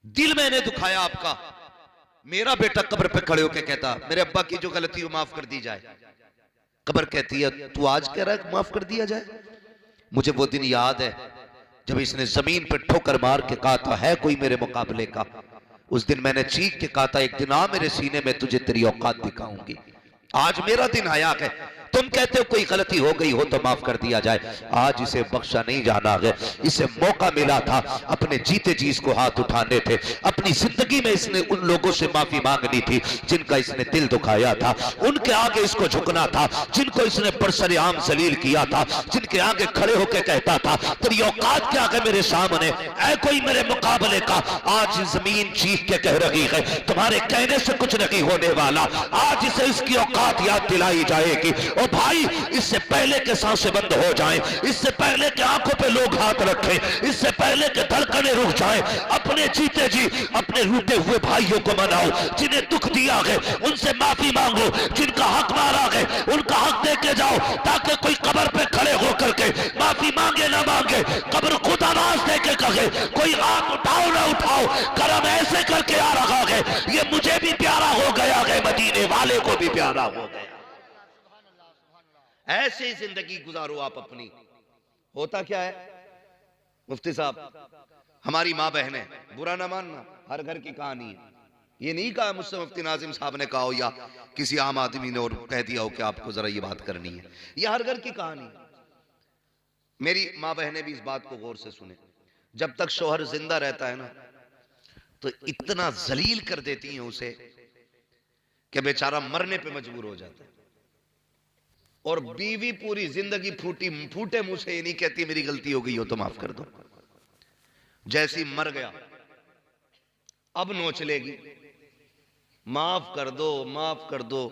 दिल मैंने दुखाया आपका। मेरा बेटा कब्र पे खड़े होकर कहता मेरे अब्बा की जो गलती हो माफ कर दी जाए। कब्र कहती है तू आज कह रहा है माफ कर दिया जाए। मुझे वो दिन याद है जब इसने जमीन पे ठोकर मार के कहा था है कोई मेरे मुकाबले का। उस दिन मैंने चीख के कहा था एक दिन आ मेरे सीने में तुझे तेरी औकात दिखाऊंगी। आज मेरा दिन आया है। तुम कहते हो कोई गलती हो गई हो तो माफ कर दिया जाए। आज इसे बख्शा नहीं जाना है। इसे मौका मिला था अपने जीते जी इसको हाथ उठाने थे। अपनी जिंदगी में इसने उन लोगों से माफी मांगनी थी जिनका इसने दिल दुखाया था। उनके आगे इसको झुकना था जिनको इसने बरसरे आम जलील किया था। जिनके आगे खड़े होकर कहता था तेरी औकात क्या है मेरे सामने, ऐ कोई मेरे मुकाबले का। आज जमीन चीख के कह रही है तुम्हारे कहने से कुछ नहीं होने वाला। आज इसे इसकी औकात याद दिलाई जाएगी। ओ भाई इससे पहले के सांसें बंद हो जाएं, इससे पहले के आंखों पे लोग हाथ रखें, इससे पहले के धड़कने रुक जाएं, अपने जीते जी अपने रूठे हुए भाइयों को मनाओ। जिन्हें दुख दिया है उनसे माफी मांगो, जिनका हक मारा है उनका हक दे के जाओ ताकि कोई कब्र पे खड़े होकर के माफी मांगे ना मांगे कब्र खुद आवाज दे के कहे कोई हाथ उठाओ ना उठाओ करम ऐसे करके आ रहा है ये मुझे भी प्यारा हो गया है मदीने वाले को भी प्यारा हो गया। ऐसे ही जिंदगी गुजारो आप अपनी। होता क्या है मुफ्ती साहब हमारी माँ बहनें, बुरा ना मानना, हर घर की कहानी है। ये नहीं कहा मुझसे मुफ्ती नाजिम साहब ने कहा हो या किसी आम आदमी ने और कह दिया हो कि आपको जरा ये बात करनी है। ये हर घर की कहानी है। मेरी माँ बहनें भी इस बात को गौर से सुने। जब तक शौहर जिंदा रहता है ना तो इतना जलील कर देती हैं उसे कि बेचारा मरने पे मजबूर हो जाता है। और बीवी पूरी जिंदगी फूटे मुंह से ये नहीं कहती मेरी गलती हो गई हो तो माफ कर दो। जैसी मर गया अब नोच लेगी माफ कर दो माफ कर दो।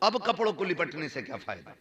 अब कपड़ों को लिपटने से क्या फायदा,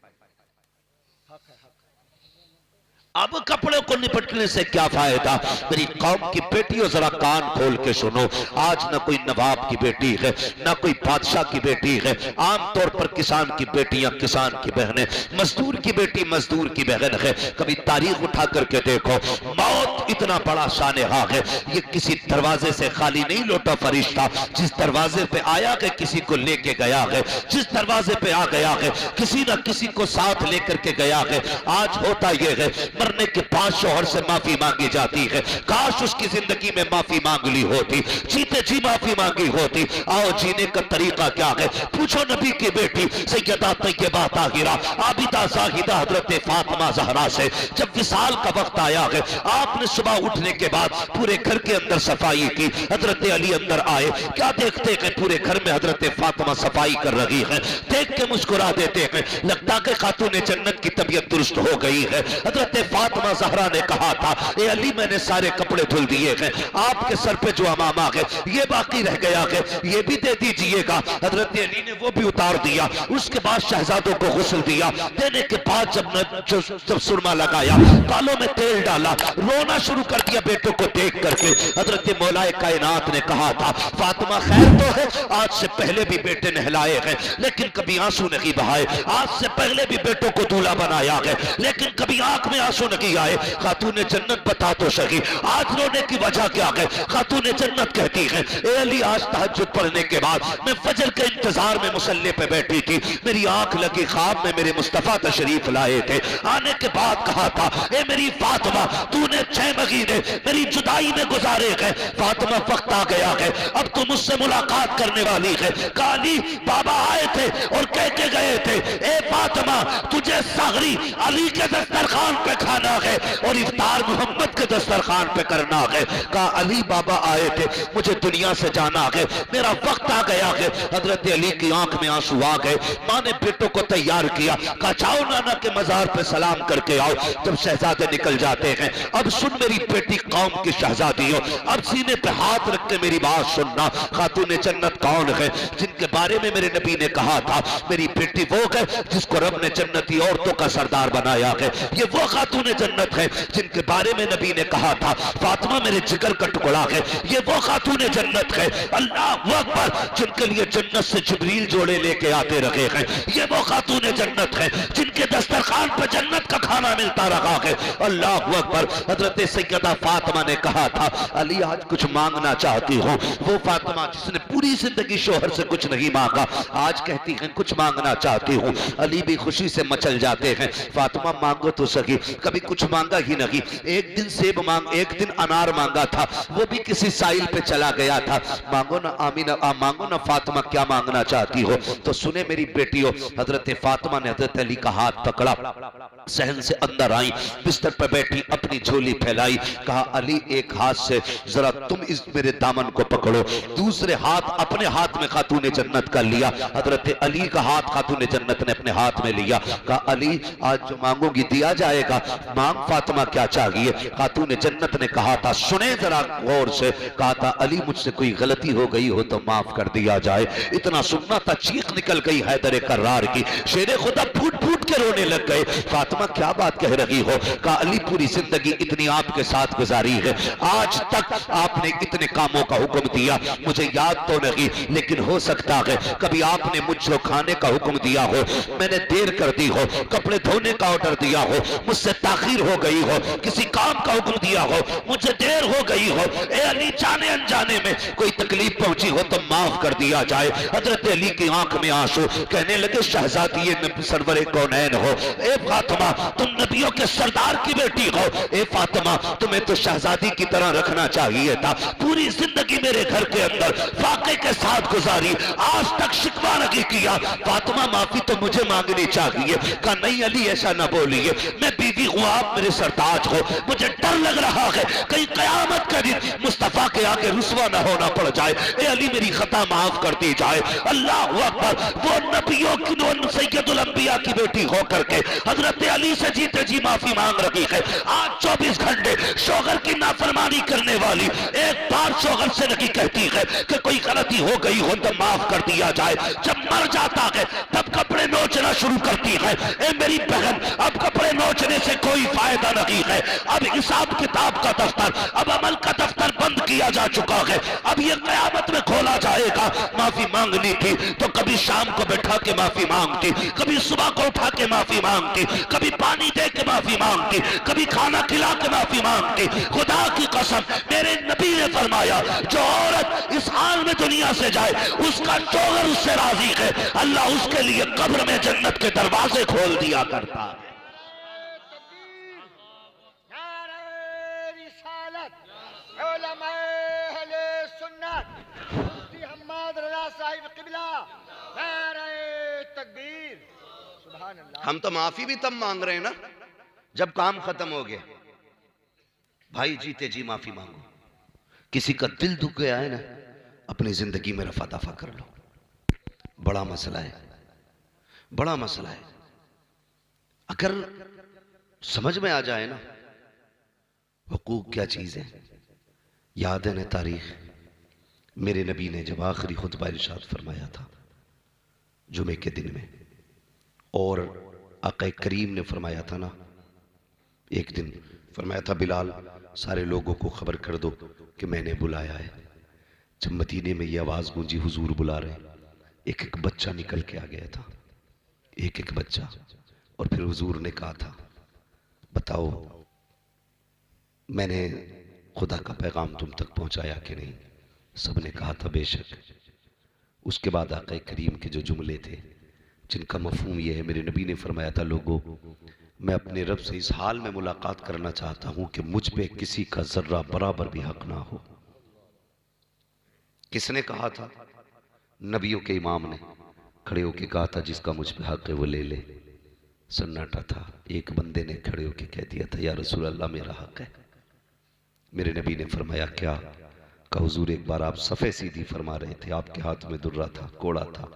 अब कपड़ों को निपटने से क्या फायदा। मेरी कौम की बेटियों जरा कान खोल के सुनो। आज ना कोई नवाब की बेटी है ना कोई बादशाह की बेटी है। आमतौर पर किसान की बेटियां किसान की बहनें, मजदूर की बेटी मजदूर की बहन है। कभी तारीख उठा करके देखो मौत इतना बड़ा शानहा है। ये किसी दरवाजे से खाली नहीं लौटा फरिश्ता। जिस दरवाजे पे आया है किसी को लेके गया है, जिस दरवाजे पे आ गया है किसी ना किसी को साथ लेकर के गया है। आज होता यह है मरने के 5 शौहर से माफी मांगी जाती है। काश उसकी जिंदगी में माफी मांग ली होती, जीते जी माफी मांगी होती। आओ जीने का तरीका क्या है पूछो नबी की बेटी सैयदा तैयबा ताहिरा आबिदा जाहिदा हजरत फातिमा ज़हरा से। जब विसाल का वक्त आया है आपने सुबह उठने के बाद पूरे घर के अंदर सफाई की। हजरत अली अंदर आए, क्या देखते हैं पूरे घर में हजरत फातिमा सफाई कर रही है। देख के मुस्कुरा देते हैं, लगता है खातून जन्नत की तबीयत दुरुस्त हो गई है। हजरत फातिमा ज़हरा ने कहा था ए अली मैंने सारे कपड़े धुल दिए हैं, आपके सर पे जो अमामा है ये बाकी रह गया है ये भी दे दीजिएगा। हजरत अली ने वो भी उतार दिया। उसके बाद शहजादों को गुस्ल दिया। देने के बाद जब सुरमा लगाया, बालों में तेल डाला, रोना शुरू कर दिया बेटों को देख करके। हजरत मौलाए कायनात ने कहा था फातिमा खैर तो है, आज से पहले भी बेटे नहलाए हैं लेकिन कभी आंसू नहीं बहाए। आज से पहले भी बेटों को दूल्हा बनाया है लेकिन कभी आंख में आंसू नहीं आए। खातून जन्नत बता तो सही आज रोने की वजह क्या है। खातून जन्नत कहती है ए अली आज तहज्जुद पढ़ने के बाद मैं फजर के इंतजार में मुसल्ले पे बैठी थी, मेरी आंख लगी ख्वाब में मेरे मुस्तफा तशरीफ लाए थे। आने के बाद कहा था ए मेरी फातिमा तूने 6 महीने मेरी जुदाई में गुजारे हैं। फातिमा वक्त आ गया है अब तू मुझसे मुलाकात करने वाली है। काली बाबा आए थे और कह के गए थे ए फातिमा तुझे सहरी अली के दस्तरखान पे खाना है और इफ्तार मोहम्मद के दस्तरखान पे करना है। कहा अली बाबा आए थे मुझे दुनिया से जाना है, मेरा वक्त आ गया है। हजरत अली की आंख में आंसू आ गए। माँ ने बेटों को तैयार किया, कहा जाओ नाना के मजार पे सलाम करके आओ। जब शहजादे निकल जाते हैं अब सुन मेरी बेटी कौम की शहजादी हो, अब सीने पे हाथ रख के मेरी बात सुनना। खातून जन्नत कौन है जिनके जिनके बारे में मेरे नबी ने कहा था मेरी बेटी वो है जिसको रब ने जन्नती औरतों का सरदार बनाया है, ये वो खातून जन्नत है जिनके बारे में नबी ने कहा था फातिमा मेरे जिगर का टुकड़ा है, ये वो खातून जन्नत है अल्लाह अकबर जिनके लिए जन्नत से जिब्रील जोड़े लेके आते रहे हैं, ये वो खातून जन्नत है जिनके दस्तरखान पर जन्नत का खाना मिलता रहा है। अल्लाह अकबर। हजरत सैयदा फातिमा ने कहा था अली आज कुछ मांगना चाहती हूँ, वो फातिमा जिसने पूरी जिंदगी शोहर से कुछ नहीं मांगा आज कहती है कुछ मांगना चाहती हूँ। अली भी खुशी से मचल जाते हैं, फातिमा मांगो तो सही, कभी कुछ मांगा ही नहीं। एक दिन सेब मांग, एक दिन अनार मांगा था, वो भी किसी साइल पे चला गया था। मांगो ना आमीना, मांगो ना फातिमा क्या मांगना चाहती हो। तो सुने मेरी बेटियों, हजरत फातिमा ने हजरत अली का हाथ पकड़ा, सहन से अंदर आई, बिस्तर पर बैठी अपनी झोली फैलाई, कहा अली एक हाथ से जरा तुम इस मेरे दामन को पकड़ो, दूसरे हाथ अपने हाथ में खातून जन्नत का लिया। हजरत अली का हाथ खातून जन्नत ने अपने हाथ में लिया, कहा अली आज जो मांगोगी दिया जाएगा, मांग फातिमा क्या चाहिए। खातून जन्नत ने कहा था सुने जरा गौर से, कहा था अली मुझसे कोई गलती हो गई हो तो माफ कर दिया जाए। इतना सुनना था चीख निकल गई हैदर कर्रार की, शेरे खुदा फूट फूट के रोने लग गए। फातिमा क्या बात कह रही हो। कहा अली पूरी जिंदगी इतनी आपके साथ गुजारी है, आज तक आपने इतने कामों का हुक्म दिया मुझे याद तो नहीं, लेकिन हो सकता है कभी आपने मुझको खाने का हुक्म दिया हो, मैंने देर कर दी हो, कपड़े धोने का ऑर्डर दिया हो, मुझसे ताखीर हो गई हो, किसी काम का हुक्म दिया हो, मुझे देर हो गई हो। ए अली जाने अनजाने में कोई तकलीफ पहुंची हो तो माफ कर दिया जाए। हजरत अली की आंख में आंसू, कहने लगे शहजादी सरवरे कौनैन हो, ए फातिमा तुम नबियों के सरदार की बेटी हो, ए फातिमा तुम्हें तो शहजादी की तरह रखना चाहिए था, पूरी जिंदगी मेरे घर के अंदर फाके के साथ गुजारी, आज तक शिकवा नहीं किया। फातिमा माफी तो मुझे मांगनी चाहिए। कहा नहीं अली ऐसा ना बोलिए, मैं बीवी हूं आप मेरे सरताज हो, मुझे डर लग रहा है कहीं कयामत का दिन मुस्तफा के आगे रुसवा ना होना पड़ जाए। ए अली मेरी खता माफ कर दी जाए। अल्लाह अकबर। वो नबियों की सैयदुल अंबिया की बेटी होकर के हजरत अली से जीते जी माफी मांग रही है। आज 24 घंटे शोहर की नाफरमानी करने वाली एक बार शोहर से नहीं कहती है कि कोई गलती हो गई हो तो माफ कर दिया जाए, जब मर जाता है तब कपड़े नोचना शुरू करती है। ए मेरी बहन अब कपड़े नोचने से कोई फायदा नहीं है, अब हिसाब किताब का दफ्तर, अब अमल का दफ्तर बंद किया जा चुका है, अब ये कयामत में खोला जाएगा। माफी मांगनी थी तो कभी शाम को बैठा के माफी मांगती, कभी सुबह को उठा के माफी मांगती, कभी पानी दे के माफी मांगती, कभी खाना खिला के माफी मांगती। खुदा की कसम मेरे नबी ने फरमाया जो औरत इस हाल में दुनिया से जाए उसका शौहर उससे राजी है, अल्लाह उसके लिए कब्र में जन्नत के दरवाजे खोल दिया करता है। हम तो माफी भी तब मांग रहे हैं ना जब काम खत्म हो गया। भाई जीते जी माफी मांगो। किसी का दिल दुख गया है ना, अपनी जिंदगी में रफा दफा कर लो। बड़ा मसला है, बड़ा मसला है। अगर समझ में आ जाए ना हुकूक क्या चीज है। याद है ना तारीख, मेरे नबी ने जब आखिरी खुतबा इरशाद फरमाया था जुमे के दिन में, और आका करीम ने फरमाया था ना, एक दिन फरमाया था बिलाल सारे लोगों को खबर कर दो कि मैंने बुलाया है। जब मदीने में ये आवाज गूंजी हुजूर बुला रहे, एक एक बच्चा निकल के आ गया था, एक एक बच्चा। और फिर हुजूर ने कहा था बताओ मैंने खुदा का पैगाम तुम तक पहुंचाया कि नहीं। सबने कहा था बेशक। उसके बाद आका करीम के जो जुमले थे जिनका मफहूम यह है, मेरे नबी ने फरमाया था लोगों मैं अपने रब से इस हाल में मुलाकात करना चाहता हूं कि मुझ पे किसी का जर्रा बराबर भी हक ना हो। किसने कहा था? नबियों के इमाम ने खड़े होके कहा था जिसका मुझ पे हक है वो ले ले। सन्नाटा था। एक बंदे ने खड़े होके कह दिया था या रसूल अल्लाह मेरा हक है। मेरे नबी ने फरमाया क्या? कहा हुजूर एक बार आप सफ़े सीधी फरमा रहे थे, आपके हाथ में दुर्रा था, कोड़ा था,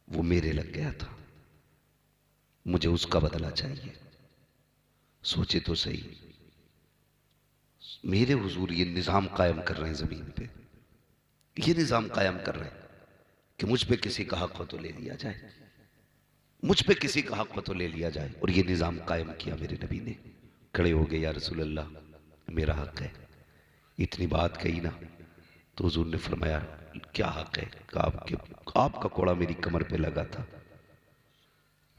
वो मेरे लग गया था, मुझे उसका बदला चाहिए। सोचे तो सही, मेरे हुजूर ये निज़ाम कायम कर रहे हैं, ज़मीन पे ये निज़ाम कायम कर रहे हैं कि मुझ पे किसी का हक हो तो ले लिया जाए, मुझ पे किसी का हक हो तो ले लिया जाए। और ये निज़ाम कायम किया मेरे नबी ने। खड़े हो गए, या रसूल अल्लाह मेरा हक है। इतनी बात कही ना तो हुजूर ने फरमाया क्या हक है? आपका कोड़ा मेरी कमर पे लगा था।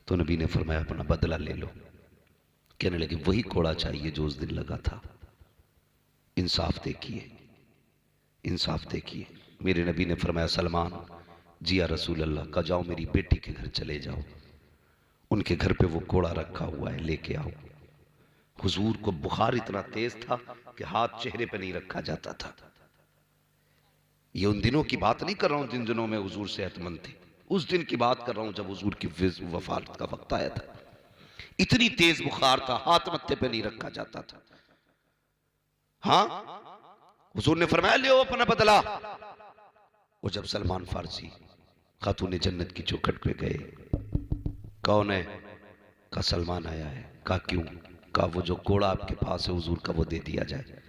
तो नबी ने फरमाया अपना बदला ले लो। कहने लगे वही कोड़ा चाहिए जो उस दिन लगा था। इंसाफ देखिए, इंसाफ देखिए। मेरे नबी ने फरमाया सलमान जी या रसूल अल्लाह का, जाओ मेरी बेटी के घर चले जाओ, उनके घर पे वो कोड़ा रखा हुआ है, लेके आओ। हुजूर को बुखार इतना तेज था कि हाथ चेहरे पे नहीं रखा जाता था। ये उन दिनों की बात नहीं कर रहा हूं जिन दिनों में हुजूर सेहतमंद थे, उस दिन की बात कर रहा हूं जब हुजूर की वफात का वक्त आया था। इतनी तेज बुखार था, हाथ मत्थे पे नहीं रखा जाता था। हाँ, हुजूर ने फरमाया ले अपना बदला। और जब सलमान फारसी खातून जन्नत की चौखट पे गए, कौन है? का सलमान आया है। का क्यों? का वो जो कोड़ा आपके पास है हुजूर का, वो दे दिया जाए।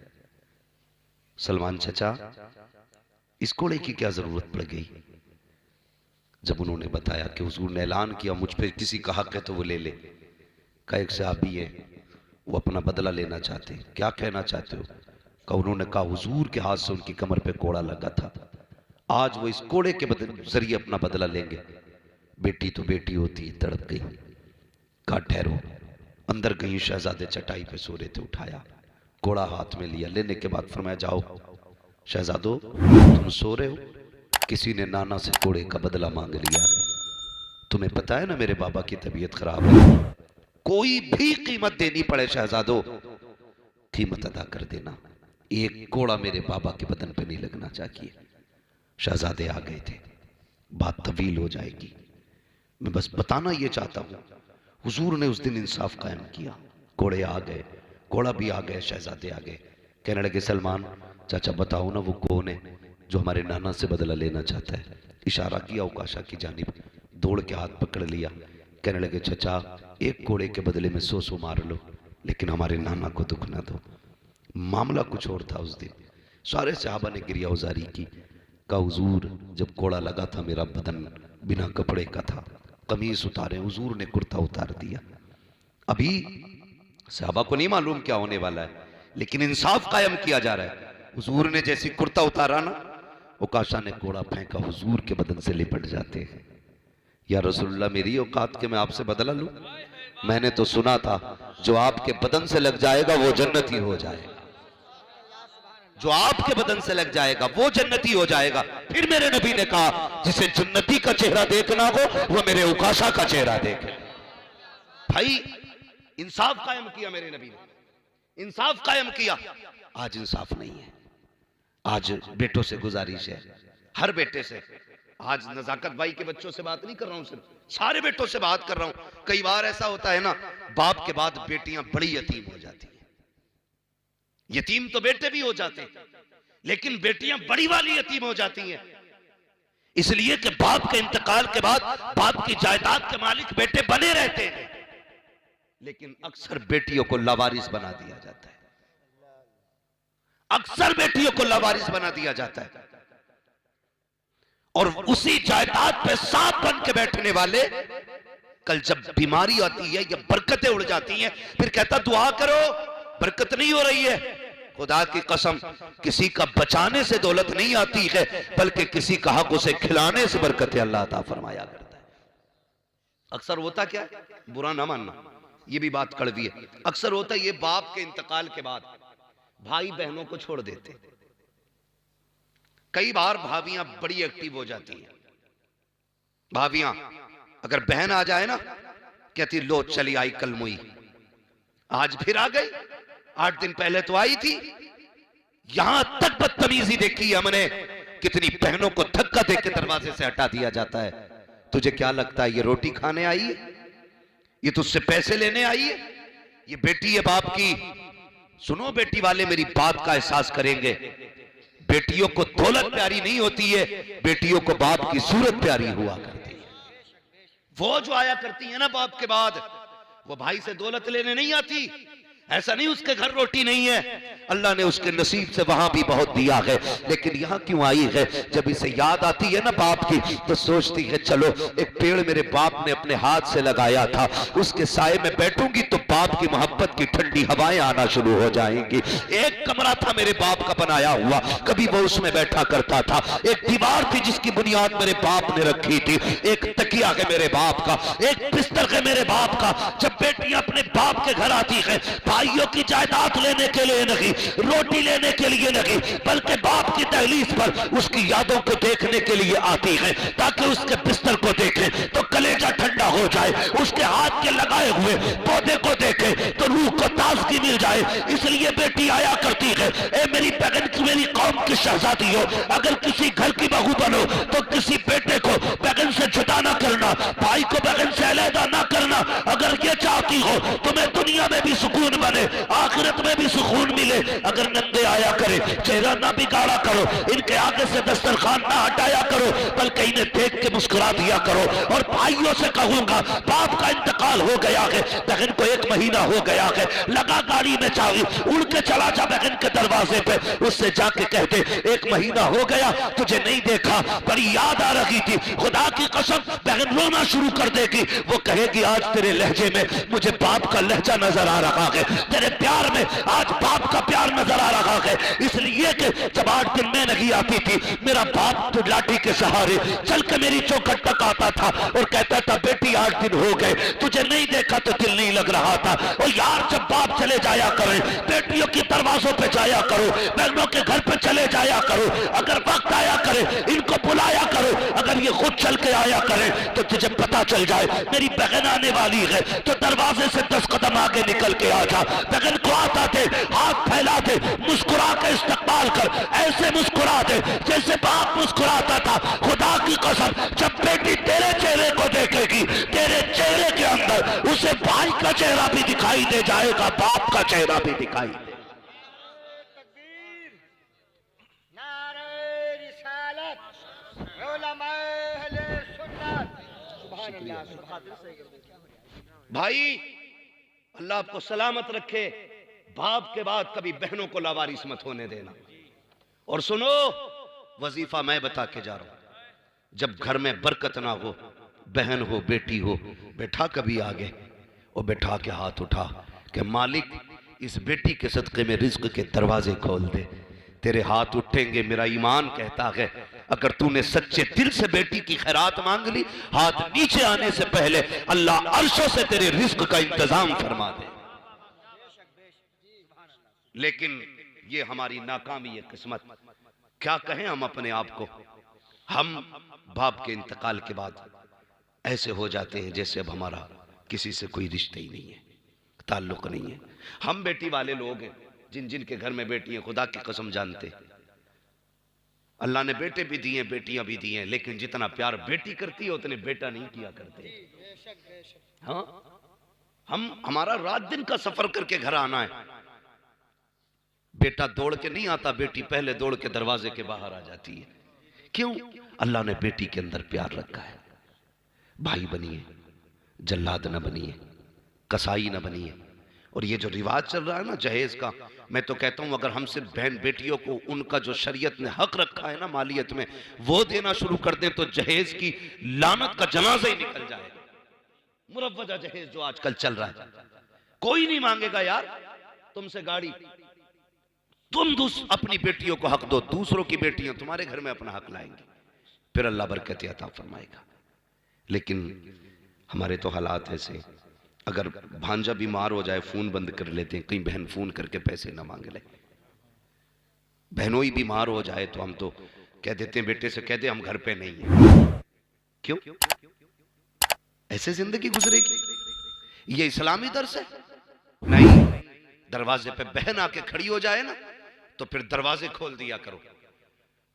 सलमान चचा इस कोड़े की क्या जरूरत पड़ गई? जब उन्होंने बताया कि हुजूर ने ऐलान किया मुझ पे किसी का हक है तो वो ले ले। का एक सहाबी है, वो अपना बदला लेना चाहते। क्या कहना चाहते हो? का उन्होंने कहा हुजूर के हाथ से उनकी कमर पे कोड़ा लगा था, आज वो इस कोड़े के जरिए अपना बदला लेंगे। बेटी तो बेटी होती, तड़प गई। कहा ठहरो। अंदर गई, शहजादे चटाई पे सो रहे थे, उठाया, कोड़ा हाथ में लिया। लेने के बाद फरमाया जाओ शहजादो तुम सो रहे हो, किसी ने नाना से कोड़े का बदला मांग लिया है। तुम्हें पता है ना मेरे बाबा की तबीयत खराब है, कोई भी कीमत देनी पड़े शहजादो, कीमत अदा कर देना। एक कोड़ा मेरे बाबा के बदन पे नहीं लगना चाहिए। शहजादे आ गए थे, बात तवील हो जाएगी। मैं बस बताना ये चाहता हूं, हुजूर ने उस दिन इंसाफ कायम किया। कोड़े आ गए, कोड़ा भी आ गए, शहजादे आ गए। कहने लगे सलमान चाचा बताओ ना वो कौन है जो हमारे नाना से बदला लेना चाहता है। इशारा किया उकाशा की जानिब, दौड़ के हाथ पकड़ लिया। कहने लगे चचा एक कोड़े के बदले में 100 मार लो, लेकिन हमारे नाना को दुख ना दो। मामला कुछ और था उस दिन। सारे सहाबा ने गिरिया उजारी की। का हुजूर जब कोड़ा लगा था मेरा बदन बिना कपड़े का था, कमीज उतारे, हुजूर ने कुर्ता उतार दिया। अभी सहाबा को नहीं मालूम क्या होने वाला है, लेकिन इंसाफ कायम किया जा रहा है। हुजूर ने जैसी कुर्ता उतारा ना, उकाशा ने कोड़ा फेंका, हुजूर के बदन से लिपट जाते हैं। या रसूलुल्लाह मेरी औकात के मैं आपसे बदला लूं? मैंने तो सुना था जो आपके बदन से लग जाएगा वो जन्नती हो जाएगा, जो आपके बदन से लग जाएगा वो जन्नती हो जाएगा। फिर मेरे नबी ने कहा जिसे जन्नती का चेहरा देखना हो वो मेरे उकाशा का चेहरा देखे। भाई इंसाफ कायम किया मेरे नबी ने, इंसाफ कायम किया। आज इंसाफ नहीं है। आज बेटों से गुजारिश है, हर बेटे से। आज नजाकत भाई के बच्चों से बात नहीं कर रहा हूं, सिर्फ सारे बेटों से बात कर रहा हूं। कई बार ऐसा होता है ना, बाप के बाद बेटियां बड़ी यतीम हो जाती हैं। यतीम तो बेटे भी हो जाते हैं, लेकिन बेटियां बड़ी वाली यतीम हो जाती हैं, इसलिए कि बाप के इंतकाल के बाद बाप की जायदाद के मालिक बेटे बने रहते हैं, लेकिन अक्सर बेटियों को लावारिस बना दिया जाता है। अक्सर बेटियों को लावारिस बना दिया जाता है, और उसी जायदाद पे सांप बन के बैठने वाले कल जब बीमारी आती है या बरकतें उड़ जाती हैं, फिर कहता दुआ करो बरकत नहीं हो रही है। खुदा की कसम किसी का बचाने से दौलत नहीं आती है, बल्कि किसी का हक उसे खिलाने से बरकतें अल्लाह अता फरमाया करता है। अक्सर होता क्या है, बुरा ना मानना, ये भी बात कड़वी है। अक्सर होता है ये बाप के इंतकाल के बाद भाई बहनों को छोड़ देते। कई बार भाभियां बड़ी एक्टिव हो जाती हैं। भाभियां अगर बहन आ जाए ना, कहती लो चली आई कल मुई, आज फिर आ गई, 8 दिन पहले तो आई थी। यहां तक बदतमीजी देखी है हमने, कितनी बहनों को धक्का देकर दरवाजे से हटा दिया जाता है। तुझे क्या लगता है ये रोटी खाने आई है, ये तुझसे पैसे लेने आई है? ये बेटी है बाप की। सुनो बेटी वाले मेरी बात का एहसास करेंगे, बेटियों को दौलत प्यारी नहीं होती है, बेटियों को बाप की सूरत प्यारी हुआ करती है। वो जो आया करती है ना बाप के बाद, वो भाई से दौलत लेने नहीं आती, ऐसा नहीं उसके घर रोटी नहीं है, अल्लाह ने उसके नसीब से वहां भी बहुत दिया है, लेकिन यहाँ क्यों आई है? जब इसे याद आती है ना बाप की, तो सोचती है चलो एक पेड़ मेरे बाप ने अपने हाथ से लगाया था, उसके साए में बैठूंगी तो बाप की मोहब्बत की ठंडी हवाएं आना शुरू हो जाएंगी। एक कमरा था मेरे बाप का बनाया हुआ, कभी वो उसमें बैठा करता था। एक दीवार थी जिसकी बुनियाद मेरे बाप ने रखी थी। एक तकिया है मेरे बाप का, एक बिस्तर है मेरे बाप का। जब बेटियां अपने बाप के घर आती है, भाइयों की जायदाद लेने के लिए नहीं, रोटी लेने के लिए नहीं, बल्कि बाप की दहलीज पर उसकी यादों को देखने के लिए आती है, ताकि उसके बिस्तर को देखे तो कलेजा ठंडा हो जाए, उसके हाथ के लगाए हुए पौधे को देखे तो रूह को ताजगी मिल जाए। इसलिए बेटी आया करती है, ए मेरी बहन की, मेरी कौम की शहजादी हो, अगर किसी घर की बहू बनो तो किसी बेटे को बहन से जुदा ना करना, भाई को बहन से अलहदा ना करना। अगर ये चाहती हो तुम्हें दुनिया में भी सुकून बने, आखिरत में भी सुकून मिले। अगर नंगे आया करे, चेहरा ना बिगाड़ा करो, इनके आगे से दस्तरखान ना हटाया करो, बल्कि इन्हें देख के मुस्कुरा दिया करो। और भाइयों से कहूंगा, बाप का इंतकाल हो गया है, बहन को 1 महीना हो गया है, लगा गाड़ी में चाबी, उड़ के चला जा बहन के दरवाजे पे, उससे जाके कहते 1 महीना हो गया तुझे नहीं देखा, बड़ी याद आ रही थी। खुदा की कसम बहन रोना शुरू कर देगी, वो कहेगी आज तेरे लहजे में मुझे बाप का लहजा नजर आ रहा है, तेरे प्यार में आज बाप का प्यार नजर आ रहा है। इसलिए कि जब 8 दिन में नहीं आती थी, मेरा बाप तो लाठी के सहारे चल के मेरी चौखट तक आता था और कहता था बेटी 8 दिन हो गए तुझे नहीं देखा तो दिल नहीं लग रहा था। और यार जब बाप चले जाया करे, बेटियों के दरवाजों पे जाया करो, बहनों के घर पे चले जाया करो, अगर वक्त आया करे इनको बुलाया करो, अगर ये खुद चल के आया करे तो तुझे पता चल जाए मेरी बहन आने वाली है, तो दरवाजे से 10 कदम आगे निकल के आ जा। बहन को आता थे, हाथ फैला दे, मुस्कुरा के इस्तकबाल कर, ऐसे मुस्कुरा दे जैसे बाप मुस्कुराता था। खुदा की कसम जब बेटी तेरे चेहरे को देखेगी, तेरे चेहरे के अंदर उसे भाई का चेहरा भी दिखाई दे जाएगा, बाप का चेहरा भी दिखाई दे। भाई अल्लाह आपको सलामत रखे, बाप के बाद कभी बहनों को लावारिस मत होने देना। और सुनो, वजीफा मैं बता के जा रहा हूं, जब घर में बरकत ना हो, बहन हो बेटी हो, बैठा कभी आगे और बैठा के हाथ उठा कि मालिक इस बेटी के सदक़े में रिज्क के दरवाजे खोल दे। तेरे हाथ उठेंगे, मेरा ईमान कहता है अगर तूने सच्चे दिल से बेटी की खैरात मांग ली, हाथ नीचे आने से पहले अल्लाह अर्शों से तेरे रिज्क का इंतजाम फरमा दे। लेकिन ये हमारी नाकामी है, किस्मत। क्या कहें हम अपने आप को, हम बाप के इंतकाल के बाद ऐसे हो जाते हैं जैसे अब हमारा किसी से कोई रिश्ता ही नहीं है, ताल्लुक नहीं है। हम बेटी वाले लोग हैं, जिन जिन के घर में बेटी हैं, खुदा की कसम जानते अल्लाह ने बेटे भी दिए, बेटियां भी दी हैं, लेकिन जितना प्यार बेटी करती है उतने बेटा नहीं किया करते। हाँ, हमारा रात दिन का सफर करके घर आना है, बेटा दौड़ के नहीं आता, बेटी पहले दौड़ के दरवाजे के बाहर आ जाती है। क्यों? अल्लाह ने बेटी के अंदर प्यार रखा है। भाई बनिए, जल्लाद न बनिए, कसाई न बनिए। और ये जो रिवाज चल रहा है ना जहेज का, मैं तो कहता हूं अगर हम सिर्फ बहन बेटियों को उनका जो शरीयत ने हक रखा है ना मालियत में, वो देना शुरू कर दें तो जहेज की लानत का जनाजा ही निकल जाएगा। मुरव्वजा जहेज जो आजकल चल रहा है, कोई नहीं मांगेगा यार तुमसे गाड़ी, तुम अपनी बेटियों को हक दो, दूसरों की बेटियां तुम्हारे घर में अपना हक लाएंगी, फिर अल्लाह बरकत अता फरमाएगा। लेकिन हमारे तो हालात ऐसे, अगर भांजा बीमार हो जाए फोन बंद कर लेते हैं, कहीं बहन फोन करके पैसे ना मांग ले। बहनों ही बीमार हो जाए तो हम तो कह देते हैं बेटे से कह दे हम घर पे नहीं है। क्यों? ऐसे जिंदगी गुजरेगी? ये इस्लामी दर्स है? नहीं। दरवाजे पे बहन आके खड़ी हो जाए ना तो फिर दरवाजे खोल दिया करो,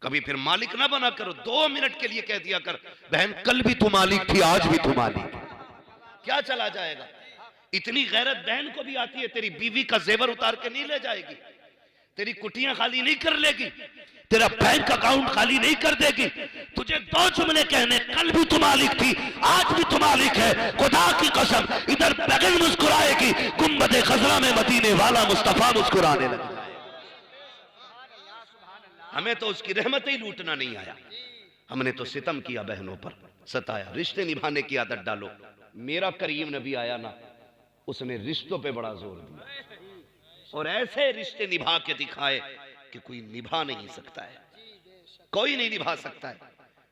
कभी फिर मालिक ना बना करो। 2 मिनट के लिए कह दिया कर बहन कल भी तू मालिक थी, आज भी तू मालिक। क्या चला जाएगा? इतनी गैरत बहन को भी आती है, तेरी बीवी का जेवर उतार के नहीं ले जाएगी, तेरी कुटियां खाली नहीं कर लेगी, तेरा बैंक अकाउंट खाली नहीं कर देगी, तुझे 2 जुमले कहने, कल भी तू मालिक थी, आज भी तू मालिक है। खुदा की कसम, इधर बगल मुस्कुराएगी, गुंबद खजरा में मदीने वाला मुस्तफा मुस्कुराने लगा। हमें तो उसकी रहमत ही लूटना नहीं आया, हमने तो सितम किया, बहनों पर सताया। रिश्ते निभाने की आदत डालो। मेरा करीम नबी आया ना, उसने रिश्तों पे बड़ा जोर दिया और ऐसे रिश्ते निभा के दिखाए कि कोई निभा नहीं सकता है, कोई नहीं निभा सकता है।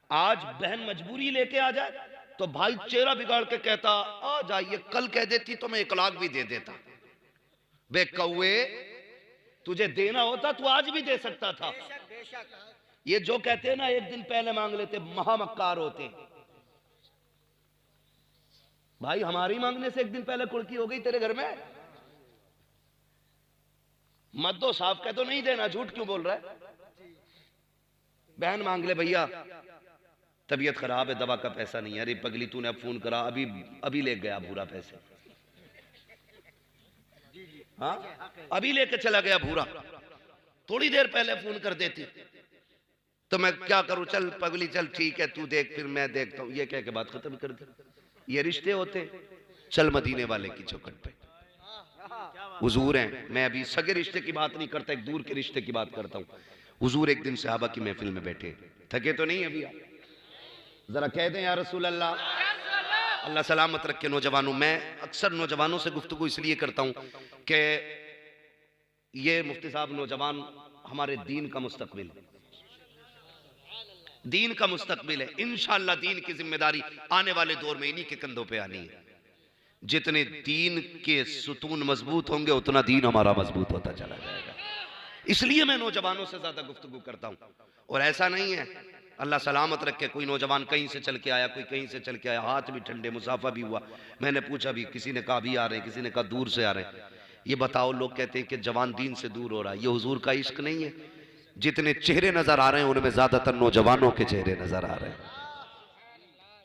आज बहन मजबूरी लेके आ जाए तो भाई चेहरा बिगाड़ के कहता आ जाइए, कल कह देती तो मैं 1 लाख भी दे देता। बे कौए, तुझे देना होता तो आज भी दे सकता था। ये जो कहते हैं ना एक दिन पहले मांग लेते, महामक्कार होते। भाई हमारी मांगने से एक दिन पहले कुड़की हो गई तेरे घर में, मत दो, साफ कह दो नहीं देना, झूठ क्यों बोल रहा है। बहन मांग ले, भैया तबीयत खराब है, दवा का पैसा नहीं है। अरे पगली तूने अब फोन करा, अभी ले गया भूरा पैसे, हाँ अभी लेके चला गया भूरा, थोड़ी देर पहले फोन कर देती तो मैं क्या करूं, चल पगली चल ठीक है तू देख फिर मैं देखता हूं, ये कह के बात खत्म कर दे। ये रिश्ते होते। चल मदीने वाले की चौखट पे, हुजूर हैं, मैं अभी सगे रिश्ते की बात नहीं करता, एक दूर के रिश्ते की बात करता हूं। हुजूर एक दिन सहाबा की महफिल में बैठे, थके तो नहीं अभी, जरा कह दें या रसूल अल्लाह, अल्लाह सलामत रखे नौजवानों। मैं अक्सर नौजवानों से गुफ्तगू इसलिए करता हूं कि ये मुफ्ती साहब नौजवान हमारे दीन का मुस्तकबिल, दीन का मुस्तकबिल है। इंशाअल्लाह दीन की जिम्मेदारी आने वाले दौर में इन्हीं के कंधों पे आनी है। जितने दीन के सुतून मजबूत होंगे उतना दीन हमारा मजबूत होता चला जाएगा। इसलिए मैं नौजवानों से ज्यादा गुफ्तगू करता हूं। और ऐसा नहीं है, अल्लाह सलामत रखे, कोई नौजवान कहीं से चल के आया, कोई कहीं से चल के आया, हाथ भी ठंडे, मुसाफा भी हुआ। मैंने पूछा भी, किसी ने कहा भी आ रहे, किसी ने कहा दूर से आ रहे। ये बताओ, लोग कहते हैं कि जवान दीन से दूर हो रहा है, ये हुजूर का इश्क नहीं है। जितने चेहरे नजर आ रहे हैं उनमें ज्यादातर नौजवानों के चेहरे नजर आ रहे हैं।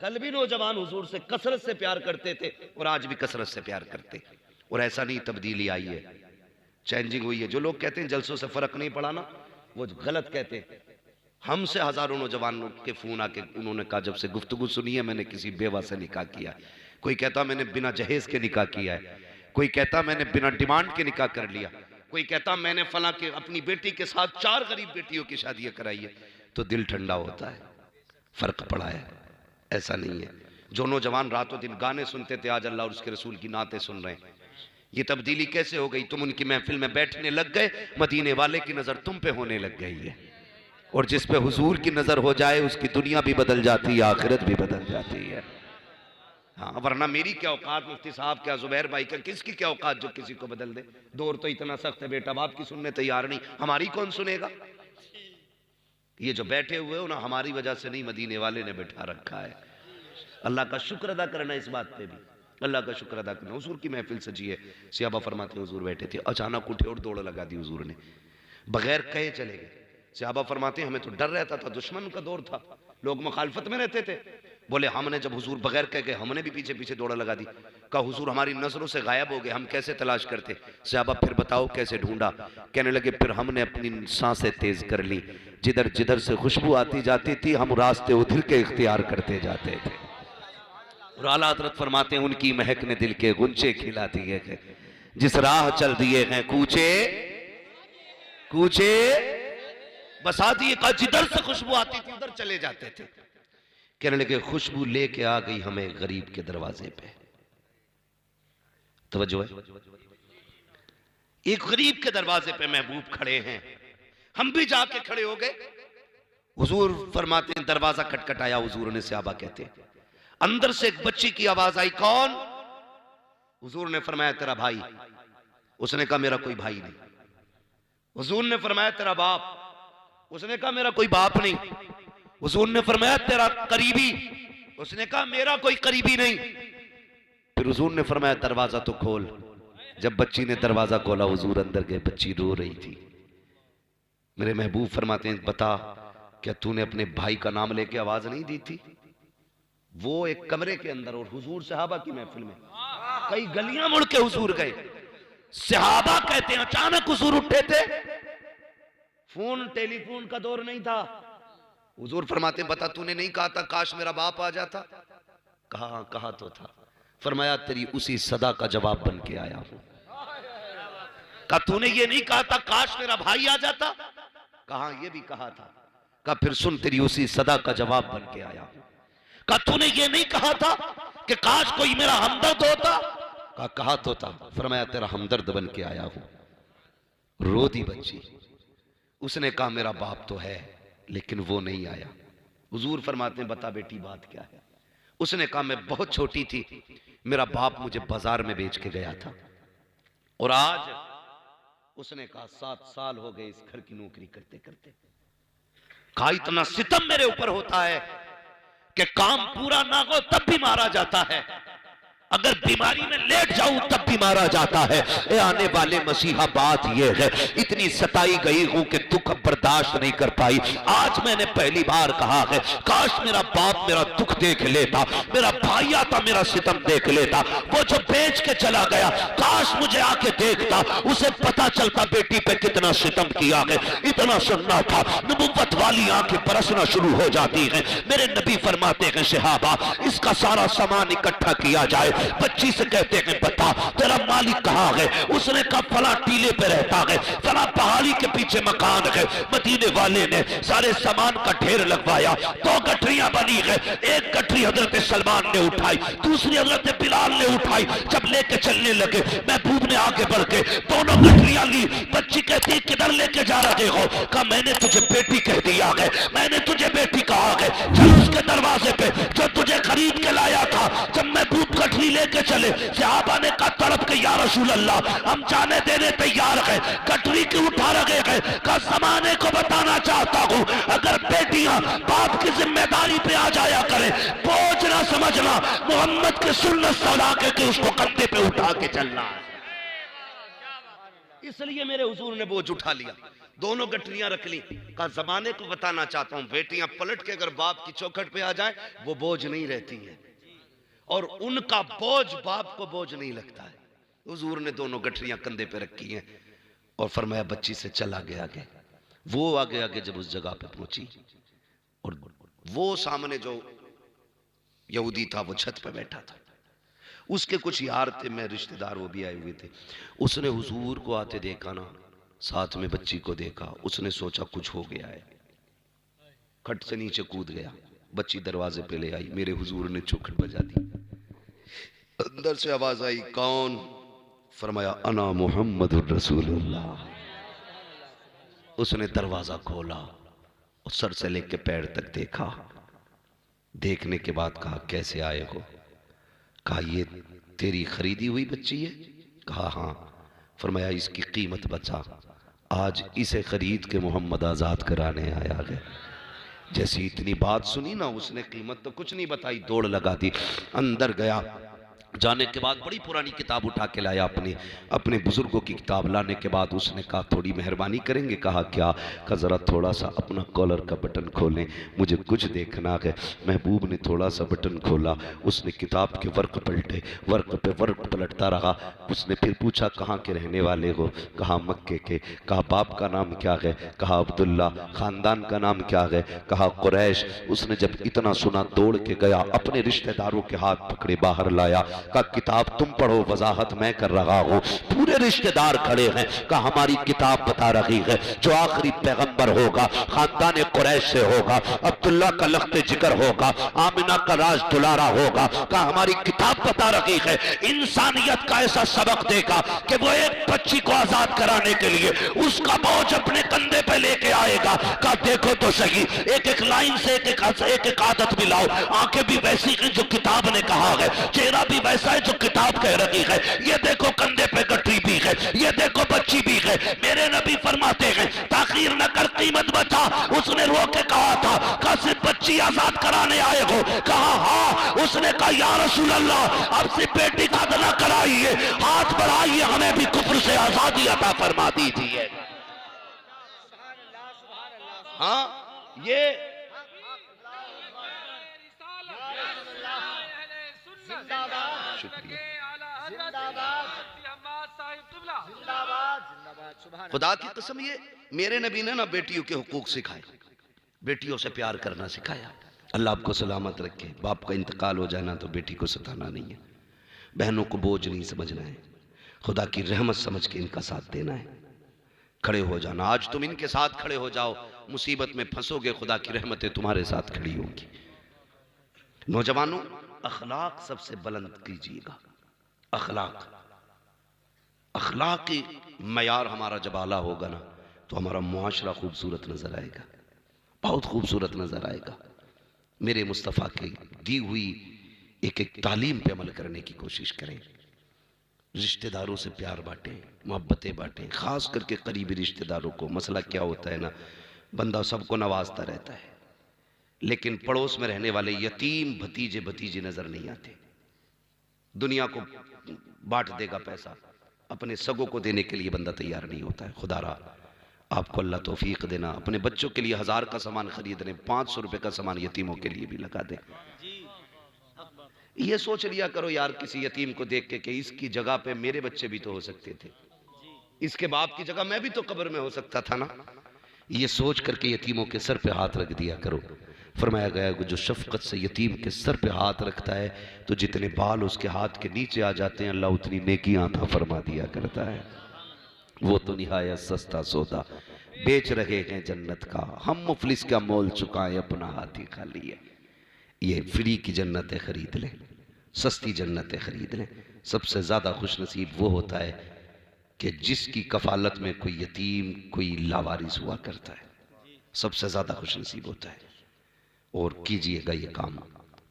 कल भी नौजवान हुजूर से कसरत से प्यार करते थे और आज भी कसरत से प्यार करते। और ऐसा नहीं, तब्दीली आई है, चेंजिंग हुई है। जो लोग कहते हैं जलसों से फर्क नहीं पड़ा ना, वो गलत कहते हैं। हमसे हजारों नौजवानों के फोन आके उन्होंने कहा जब से गुफ्तगू सुनी है मैंने किसी बेवा से निकाह किया। कोई कहता मैंने बिना जहेज के निकाह किया है, कोई कहता मैंने बिना डिमांड के निकाह कर लिया, कोई कहता मैंने फला के अपनी बेटी के साथ 4 गरीब बेटियों की शादियां कराई है। तो दिल ठंडा होता है, फर्क पड़ा है, ऐसा नहीं है। जो नौजवान रातों दिन गाने सुनते थे आज अल्लाह और उसके रसूल की नाते सुन रहे हैं। ये तब्दीली कैसे हो गई? तुम उनकी महफिल में बैठने लग गए, मदीने वाले की नजर तुम पे होने लग गई है। और जिस पे हुजूर की नजर हो जाए उसकी दुनिया भी बदल जाती है, आखिरत भी बदल जाती है। हाँ, वरना मेरी क्या औकात, मुफ्ती साहब क्या, जुबैर भाई क्या, किसकी क्या औकात जो किसी को बदल दे। दौर तो इतना सख्त है, बेटा बाप की सुनने तैयार नहीं, हमारी कौन सुनेगा। ये जो बैठे हुए हो ना, हमारी वजह से नहीं, मदीने वाले ने बैठा रखा है। अल्लाह का शुक्र अदा करना, इस बात पे भी अल्लाह का शुक्र अदा करना। हुजूर की महफिल सजी है, सहाबा फरमाते हुजूर बैठे थे, अचानक उठे और दौड़ लगा दी हुजूर ने, बगैर कहे चले गए। सहाबा फरमाते हमें तो डर रहता था, दुश्मन का दौर था, लोग मुखालफत में रहते थे। बोले हमने जब हुजूर बगैर कह गए हमने भी पीछे पीछे दौड़ा लगा दी। कहा हुजूर हमारी नजरों से गायब हो गए, हम कैसे तलाश करते। सहाबा फिर बताओ कैसे ढूंढा। कहने लगे फिर हमने अपनी सांसें तेज कर ली, जिधर जिधर से खुशबू आती जाती थी हम रास्ते उधर के इख्तियार करते जाते थे। और आला हज़रत फरमाते हैं उनकी महक ने दिल के गुंचे खिला दिए हैं, जिस राह चल दिए हैं कूचे कूचे बसा दिए। कहा जिधर से खुशबू आती थी उधर चले जाते थे। कहने लगे खुशबू लेके आ गई हमें गरीब के दरवाजे पे। तवज्जो है, एक गरीब के दरवाजे पे महबूब खड़े हैं, हम भी जाके खड़े हो गए। हुजूर फरमाते हैं दरवाजा खटखटाया, हुजूर ने सहाबा कहते हैं अंदर से एक बच्ची की आवाज आई, कौन? हुजूर ने फरमाया तेरा भाई। उसने कहा मेरा कोई भाई नहीं। हुजूर ने फरमाया तेरा बाप। उसने कहा मेरा कोई बाप नहीं। हुजूर ने फरमाया तेरा करीबी। उसने कहा मेरा कोई करीबी नहीं। फिर हुजूर ने फरमाया दरवाजा तो खोल। जब बच्ची ने दरवाजा खोला हुजूर अंदर गए, बच्ची रो रही थी। मेरे महबूब फरमाते हैं बता क्या तूने अपने भाई का नाम लेके आवाज नहीं दी थी? वो एक कमरे के अंदर और हुजूर सहाबा की महफिल में, कई गलियां मुड़ के हुजूर गए। सहाबा कहते हैं अचानक हुजूर उठे थे, फोन टेलीफोन का दौर नहीं था, हुजूर फरमाते बता तूने नहीं कहा था काश मेरा बाप आ जाता? कहा हाँ कहा तो था। फरमाया तेरी उसी सदा का जवाब बन के आया हूं। कहा तूने ये नहीं कहा था काश मेरा भाई आ जाता? कहा ये भी कहा था। कहा फिर सुन तेरी उसी सदा का जवाब बन के आया हूं। कहा तूने ये नहीं कहा था कि काश कोई मेरा हमदर्द होता? कहा तो था। फरमाया तेरा हमदर्द बन के आया हूं। रो दी बच्ची। उसने कहा मेरा बाप तो है लेकिन वो नहीं आया। हुजूर फरमाते हैं बता बेटी बात क्या है? उसने कहा मैं बहुत छोटी थी, मेरा बाप मुझे बाजार में बेच के गया था और आज उसने कहा 7 साल हो गए इस घर की नौकरी करते करते। कहा इतना सितम मेरे ऊपर होता है कि काम पूरा ना हो तब भी मारा जाता है, अगर बीमारी में लेट जाऊं तब भी मारा जाता है। ए आने वाले मसीहा बात यह है इतनी सताई गई हूं कि दुख बर्दाश्त नहीं कर पाई। आज मैंने पहली बार कहा है काश मेरा बाप मेरा दुख देख लेता, मेरा भाई आता मेरा सितम देख लेता। वो जो बेच के चला गया काश मुझे आके देखता, उसे पता चलता बेटी पे कितना सितम किया है। इतना सुनना था नबुव्वत वाली आंखें बरसना शुरू हो जाती हैं। मेरे नबी फरमाते हैं सहाबा इसका सारा सामान इकट्ठा किया जाए। बच्ची से कहते हैं बता तेरा मालिक कहाँ है? उसने कहा फला टीले पे रहता है, फला पहाड़ी के पीछे मकान है। मदीने वाले ने सारे सामान का ढेर लगवाया। 2 गठरियां बनी है, एक गठरी हजरत सलमान ने उठाई, दूसरी हजरत बिलाल ने उठाई। जब लेके चलने लगे महबूब ने आगे बढ़ के दोनों गठरियां ली। बच्ची कहती किधर लेके जा रहे हो? कहा मैंने तुझे बेटी कह दिया है, मैंने तुझे बेटी कहा है। चल उसके दरवाजे पे जो तुझे खरीद के लाया था। जब महबूब गठरी लेके चले सहाबा ने कहा तड़प के या रसूल अल्लाह हम जाने देने तैयार हैं। गठरी की उठा रहे हैं। कहा जमाने को बताना चाहता हूं अगर बेटियां बाप की जिम्मेदारी पे आ जाया करें बोझ ना समझना, मोहम्मद की सुन्नत सौदा के उसको कंधे पे उठा के चलना। इसलिए मेरे हुजूर ने बोझ उठा लिया, दोनों गठरियां रख ली। कहा जमाने को बताना चाहता हूं बेटियां पलट के अगर बाप की चौखट पे आ जाए वो बोझ नहीं रहती है और उनका बोझ बाप को बोझ नहीं लगता है। हुजूर ने दोनों गठरियां कंधे पे रखी हैं और फरमाया बच्ची से चल आगे आगे। वो आगे आगे जब उस जगह पे पहुंची और वो सामने जो यहूदी था वो छत पे बैठा था, उसके कुछ यार थे मैं रिश्तेदार वो भी आए हुए थे। उसने हुजूर को आते देखा ना, साथ में बच्ची को देखा, उसने सोचा कुछ हो गया है, खट से नीचे कूद गया। बच्ची दरवाजे पे ले आई, मेरे हुजूर ने चौखट बजा दी। अंदर से आवाज आई कौन? फरमाया अना मुहम्मदुर रसूलुल्लाह। उसने दरवाजा खोला और सर से लेके पैर तक देखा। देखने के बाद कहा कैसे आए हो? कहा ये तेरी खरीदी हुई बच्ची है? कहा हाँ। फरमाया इसकी कीमत बचा, आज इसे खरीद के मोहम्मद आजाद कराने आया है। जैसी इतनी बात सुनी ना उसने कीमत तो कुछ नहीं बताई, दौड़ लगा दी। अंदर गया, जाने के बाद बड़ी पुरानी किताब उठा के लाया, अपने बुजुर्गों की किताब लाने के बाद उसने कहा थोड़ी मेहरबानी करेंगे? कहा क्या? कहा जरा थोड़ा सा अपना कॉलर का बटन खोलें, मुझे कुछ देखना है। महबूब ने थोड़ा सा बटन खोला, उसने किताब के वर्क पलटे, वर्क पे वर्क पलटता रहा। उसने फिर पूछा कहाँ के रहने वाले हो? कहा मक्के के। कहा बाप का नाम क्या है? कहा अब्दुल्ला। खानदान का नाम क्या है? कहा कुरैश। उसने जब इतना सुना दौड़ के गया, अपने रिश्तेदारों के हाथ पकड़े बाहर लाया। का किताब तुम पढ़ो, वजाहत मैं कर रहा हूं। पूरे रिश्तेदार खड़े हैं। का हमारी किताब बता रही है जो आखिरी पैगंबर होगा खानदान कुरैश से होगा, अब्दुल्ला का लख्त जिक्र होगा, आमिना का राज दुलारा होगा। का हमारी किताब बता रही है इंसानियत का ऐसा सबक देगा कि वो एक बच्ची को आजाद कराने के लिए उसका बोझ अपने कंधे पे लेके आएगा। का देखो तो सही, एक एक लाइन से एक एक आदत भी लाओ। आंखें भी वैसी हैं जो किताब ने कहा है, चेहरा भी वैसा है जो किताब कह रही है। ये देखो कंधे पे गठरी भी है, ये देखो बच्ची भी है। मेरे नबी फरमाते हैं ताखीर न कर कीमत बचा। उसने रो के कहा था का सिर्फ बच्ची आजाद कराने आए हो? कहा हाँ। उसने कहा या रसूल अल्लाह अब से बेटी का अदला कराइए, हाथ बढ़ाइए, हमें भी कुफ्र से आजादी अता फरमा दीजिए। हाँ ये खुदा की कसम, ये मेरे नबी ने ना बेटियों के हुकूक सिखाए। बेटियों से प्यार करना सिखाया। अल्लाह आपको सलामत रखे। बाप का इंतकाल हो जाना तो बेटी को सताना नहीं है, बहनों को बोझ नहीं समझना है, खुदा की रहमत समझ के इनका साथ देना है, खड़े हो जाना। आज तुम इनके साथ खड़े हो जाओ, मुसीबत में फंसोगे, खुदा की रहमतें तुम्हारे साथ खड़ी होंगी। नौजवानों, अखलाक सबसे बुलंद कीजिएगा। अखलाक, अखलाकी मयार हमारा जब आला होगा ना, तो हमारा मुआशरा खूबसूरत नजर आएगा, बहुत खूबसूरत नजर आएगा। मेरे मुस्तफ़ा की दी हुई एक एक तालीम पे अमल करने की कोशिश करें। रिश्तेदारों से प्यार बांटें, मोहब्बतें बांटें, खास करके करीबी रिश्तेदारों को। मसला क्या होता है ना, बंदा सबको नवाजता रहता है, लेकिन पड़ोस में रहने वाले यतीम भतीजे भतीजे नजर नहीं आते। दुनिया को बांट देगा पैसा, अपने सगों को देने के लिए बंदा तैयार नहीं होता है। खुदारा आपको अल्लाह तौफीक देना, अपने बच्चों के लिए 1000 का सामान खरीद लें, 500 रुपए का सामान यतीमों के लिए भी लगा दें। ये सोच लिया करो यार, किसी यतीम को देख के कि इसकी जगह पे मेरे बच्चे भी तो हो सकते थे, इसके बाप की जगह मैं भी तो कब्र में हो सकता था ना। ये सोच करके यतीमों के सर पे हाथ रख दिया करो। फरमाया गया कि जो शफकत से यतीम के सर पे हाथ रखता है तो जितने बाल उसके हाथ के नीचे आ जाते हैं अल्लाह उतनी नेकियां अता फरमा दिया करता है। वो तो निहायत सस्ता सौदा, बेच रहे हैं जन्नत का, हम मुफलिस का मोल चुकाएं, अपना हाथ ही खाली है। ये फ्री की जन्नतें खरीद लें, सस्ती जन्नतें खरीद लें। सबसे ज़्यादा खुश नसीब वो होता है कि जिसकी कफालत में कोई यतीम, कोई लावारिस हुआ करता है, सबसे ज़्यादा खुश नसीब होता है। और कीजिएगा ये काम,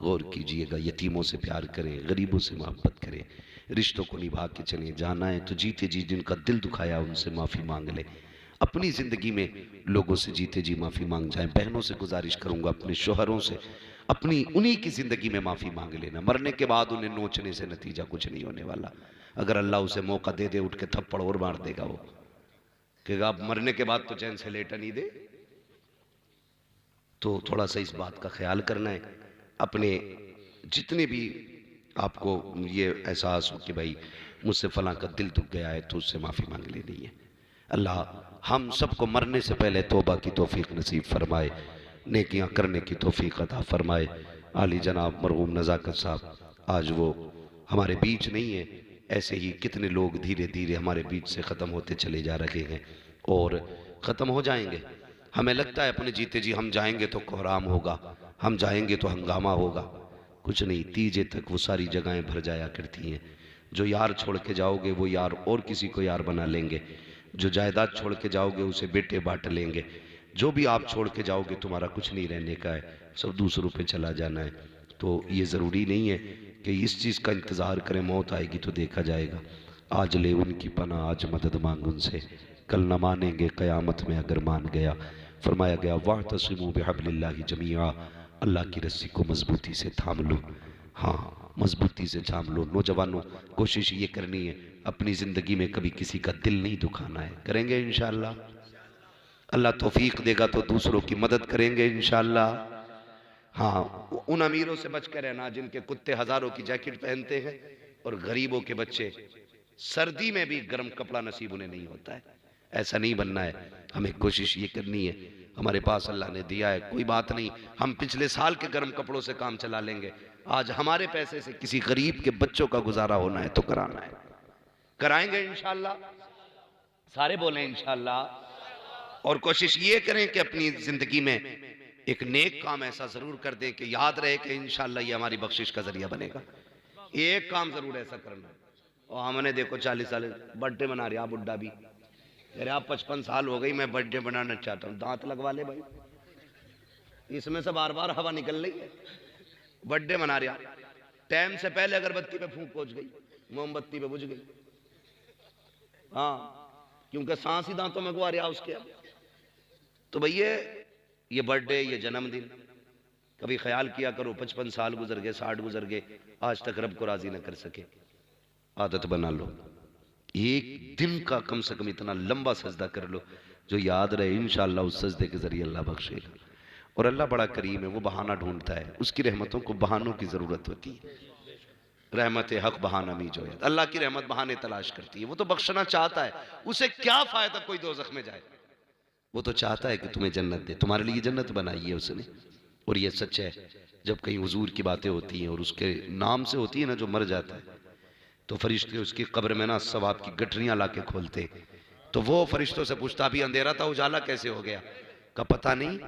गौर कीजिएगा, यतीमों से प्यार करें, गरीबों से मोहब्बत करें, रिश्तों को निभा के चले। जाना है तो जीते जी जिनका दिल दुखाया उनसे माफ़ी मांग ले। अपनी ज़िंदगी में लोगों से जीते जी माफ़ी मांग जाएं। बहनों से गुजारिश करूँगा, अपने शोहरों से अपनी उन्हीं की ज़िंदगी में माफ़ी मांग लेना। मरने के बाद उन्हें नोचने से नतीजा कुछ नहीं होने वाला। अगर अल्लाह उसे मौका दे दे, उठ के थप्पड़ और मार देगा वो, कहेगा आप मरने के बाद तो चैन से लेटा नहीं दे। तो थोड़ा सा इस बात का ख्याल करना है। अपने जितने भी आपको ये एहसास हो कि भाई मुझसे फलां का दिल दुख गया है तो उससे माफ़ी मांग लेनी है। अल्लाह हम सबको मरने से पहले तौबा की तौफीक नसीब फरमाए, नेकियां करने की तौफीक अता फरमाए। आली जनाब मरहूम नज़ाकत साहब आज वो हमारे बीच नहीं है, ऐसे ही कितने लोग धीरे धीरे हमारे बीच से ख़त्म होते चले जा रहे हैं और ख़त्म हो जाएंगे। हमें लगता है अपने जीते जी हम जाएंगे तो कोहराम होगा, हम जाएंगे तो हंगामा होगा। कुछ नहीं, तीजे तक वो सारी जगहें भर जाया करती हैं। जो यार छोड़ के जाओगे वो यार और किसी को यार बना लेंगे, जो जायदाद छोड़ के जाओगे उसे बेटे बांट लेंगे, जो भी आप छोड़ के जाओगे तुम्हारा कुछ नहीं रहने का है, सब दूसरों पे चला जाना है। तो ये ज़रूरी नहीं है कि इस चीज़ का इंतज़ार करें मौत आएगी तो देखा जाएगा। आज ले उनकी पनाह, आज मदद मांग उनसे, कल न मानेंगे क़यामत में अगर मान गया। फरमाया गया वातसिमू बिहब्लिल्लाहि जमीआ, अल्लाह की रस्सी को मजबूती से थाम लो। हाँ, मजबूती से थाम लो। नौजवानों, कोशिश ये करनी है अपनी ज़िंदगी में कभी किसी का दिल नहीं दुखाना है। करेंगे इंशाअल्लाह, अल्लाह तौफीक देगा तो दूसरों की मदद करेंगे इंशाअल्लाह। हाँ, उन अमीरों से बच कर रहना जिनके कुत्ते हज़ारों की जैकेट पहनते हैं और गरीबों के बच्चे सर्दी में भी गर्म कपड़ा नसीब उन्हें नहीं होता है। ऐसा नहीं बनना है। हमें कोशिश ये करनी है, हमारे पास अल्लाह ने दिया है, कोई बात नहीं, हम पिछले साल के गर्म कपड़ों से काम चला लेंगे। आज हमारे पैसे से किसी गरीब के बच्चों का गुजारा होना है तो कराना है, कराएंगे इंशाअल्लाह। सारे बोले इंशाअल्लाह। और कोशिश ये करें कि अपनी जिंदगी में एक नेक काम ऐसा जरूर कर दें कि याद रहे कि इंशाअल्लाह ये हमारी बख्शिश का जरिया बनेगा। एक काम जरूर ऐसा करना। और हमने देखो 40 साल बर्थडे मना रहे, बुड्ढा भी अरे आप 55 साल हो गई, मैं बर्थडे बनाना चाहता हूँ। दांत लगवा ले भाई, इसमें से बार बार हवा निकल रही है। बर्थडे मना रहा, टाइम से पहले अगरबत्ती पे फूंक पहुंच गई, मोमबत्ती पे बुझ गई। हाँ, क्योंकि सांस ही दांतों में गुआ रहा उसके। तो भैया ये बर्थडे, ये जन्मदिन कभी ख्याल किया करो, 55 साल गुजर गए, 60 गुजर गए, आज तक रब को राजी न कर सके। आदत बना लो, एक दिन का कम से कम इतना लंबा सजदा कर लो जो याद रहे, इंशाअल्लाह उस सजदे के जरिए अल्लाह बख्शेगा। और अल्लाह बड़ा करीम है, वो बहाना ढूंढता है। उसकी रहमतों को बहानों की जरूरत होती है। रहमत हक बहाना मी जो है, अल्लाह की रहमत बहाने तलाश करती है। वो तो बख्शना चाहता है, उसे क्या फायदा कोई दोज़ख में जाए। वो तो चाहता है कि तुम्हें जन्नत दे, तुम्हारे लिए जन्नत बनाई है उसने। और ये सच है, जब कहीं हुजूर की बातें होती हैं और उसके नाम से होती है ना, जो मर जाता है तो फरिश्ते उसकी कब्र में ना सवाब की गठरियां ला के खोलते। तो वो फरिश्तों से पूछता, अभी अंधेरा था उजाला कैसे हो गया? का पता नहीं,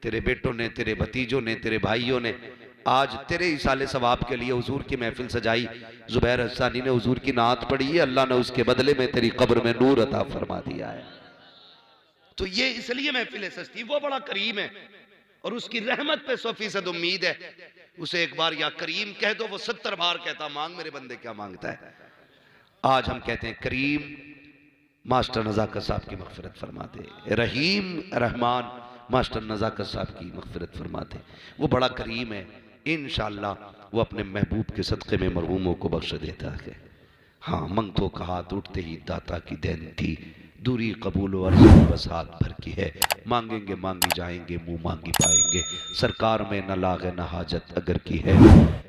तेरे बेटों ने, तेरे भतीजों ने, तेरे भाइयों ने आज तेरे इसाले सवाब के लिए हुजूर की महफिल सजाई। जुबैर हस्सानी ने हुजूर की नात पढ़ी है, अल्लाह ने उसके बदले में तेरी कब्र में नूर अता फरमा दिया है। तो ये इसलिए महफिल सस्ती, वो बड़ा करीम है और उसकी रहमत पे 100% उम्मीद है। उसे एक बार या करीम कह दो, वो 70 बार कहता, मांग मेरे बंदे क्या मांगता है। आज हम कहते हैं करीम, मास्टर नजाकत साहब की मगफिरत फरमा दे। रहीम रहमान, मास्टर नजाकत साहब की मगफिरत फरमा दे। वो बड़ा करीम है, इंशाअल्लाह वो अपने महबूब के सदक़े में मरहूमों को बख्श देता है। हाँ, मंगतों का हाथ उठते ही दाता की देन थी, दूरी कबूल और बस हाथ भर की है। मांगेंगे मांगी जाएंगे, मुंह मांगी पाएंगे, सरकार में न लागे न हाजत अगर की है।